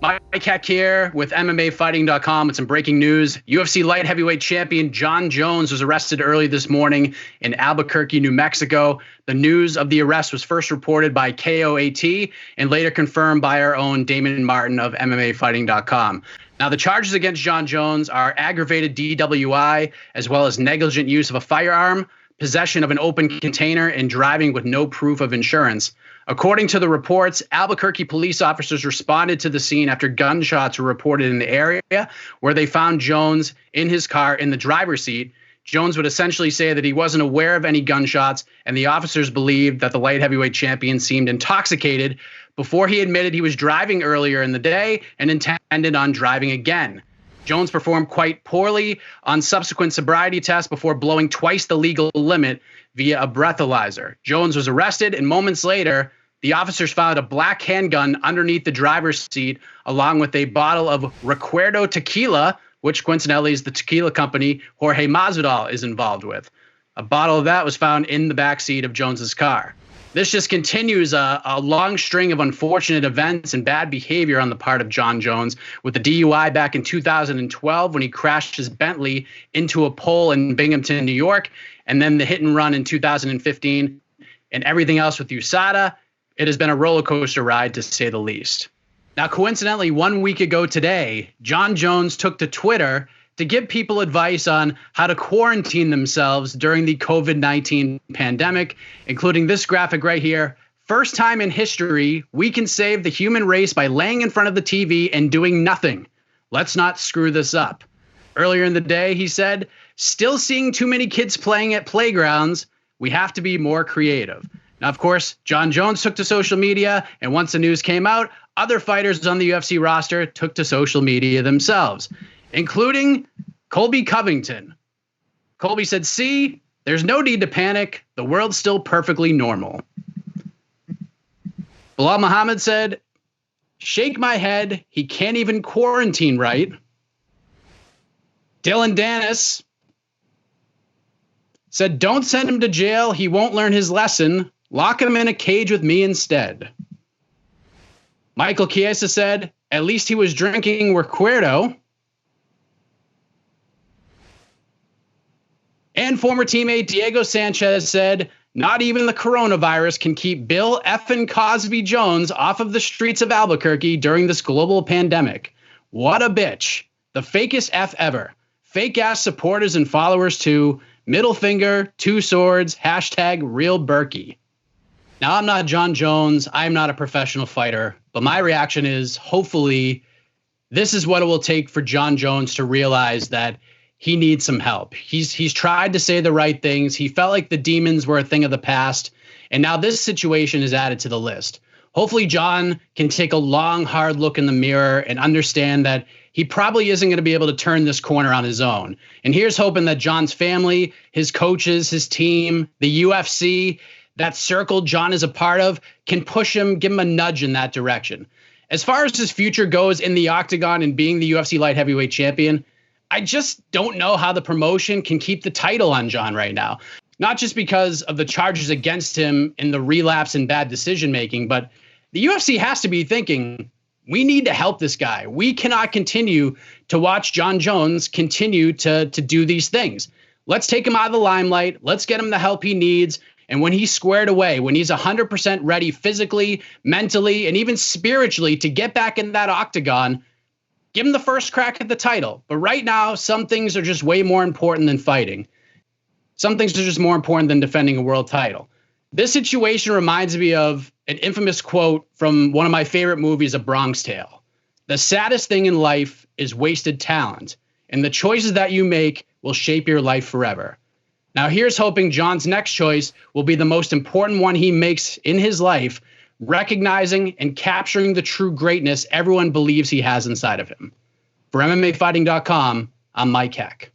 Mike Heck here with MMAfighting.com with some breaking news. UFC light heavyweight champion Jon Jones was arrested early this morning in Albuquerque, New Mexico. The news of the arrest was first reported by KOAT and later confirmed by our own Damon Martin of MMAfighting.com. Now, the charges against Jon Jones are aggravated DWI, as well as negligent use of a firearm, possession of an open container, and driving with no proof of insurance. According to the reports, Albuquerque police officers responded to the scene after gunshots were reported in the area, where they found Jones in his car in the driver's seat. Jones would essentially say that he wasn't aware of any gunshots, and the officers believed that the light heavyweight champion seemed intoxicated before he admitted he was driving earlier in the day and intended on driving again. Jones performed quite poorly on subsequent sobriety tests before blowing twice the legal limit via a breathalyzer. Jones was arrested, and moments later, the officers found a black handgun underneath the driver's seat, along with a bottle of Recuerdo tequila, which coincidentally is the tequila company Jorge Masvidal is involved with. A bottle of that was found in the backseat of Jones's car. This just continues a long string of unfortunate events and bad behavior on the part of Jon Jones, with the DUI back in 2012 when he crashed his Bentley into a pole in Binghamton, New York, and then the hit and run in 2015, and everything else with USADA. It has been a roller coaster ride, to say the least. Now, coincidentally, 1 week ago today, Jon Jones took to Twitter to give people advice on how to quarantine themselves during the COVID-19 pandemic, including this graphic right here. First time in history, we can save the human race by laying in front of the TV and doing nothing. Let's not screw this up. Earlier in the day, he said, still seeing too many kids playing at playgrounds. We have to be more creative. Now, of course, Jon Jones took to social media, and once the news came out, other fighters on the UFC roster took to social media themselves, including Colby Covington. Colby said, "See, there's no need to panic. The world's still perfectly normal." Bilal Muhammad said, "Shake my head. He can't even quarantine right." Dylan Dennis said, "Don't send him to jail. He won't learn his lesson. Lock him in a cage with me instead." Michael Chiesa said, "At least he was drinking Recuerdo." And former teammate Diego Sanchez said, "Not even the coronavirus can keep Bill effing Cosby Jones off of the streets of Albuquerque during this global pandemic. What a bitch. The fakest F ever. Fake ass supporters and followers too. Middle finger, two swords, hashtag real Berkey." Now, I'm not Jon Jones. I'm not a professional fighter, but my reaction is hopefully this is what it will take for Jon Jones to realize that he needs some help. He's tried to say the right things. He felt like the demons were a thing of the past, and now this situation is added to the list. Hopefully Jon can take a long, hard look in the mirror and understand that he probably isn't going to be able to turn this corner on his own. And here's hoping that Jon's family, his coaches, his team, the UFC, that circle Jon is a part of, can push him, give him a nudge in that direction. As far as his future goes in the octagon and being the UFC light heavyweight champion, I just don't know how the promotion can keep the title on Jon right now. Not just because of the charges against him and the relapse and bad decision-making, but the UFC has to be thinking, we need to help this guy. We cannot continue to watch Jon Jones continue to do these things. Let's take him out of the limelight. Let's get him the help he needs. And when he's squared away, when he's 100% ready physically, mentally, and even spiritually to get back in that octagon, give him the first crack at the title. But right now, some things are just way more important than fighting. Some things are just more important than defending a world title. This situation reminds me of an infamous quote from one of my favorite movies, A Bronx Tale. "The saddest thing in life is wasted talent, and the choices that you make will shape your life forever." Now, here's hoping Jon's next choice will be the most important one he makes in his life, recognizing and capturing the true greatness everyone believes he has inside of him. For MMAfighting.com, I'm Mike Heck.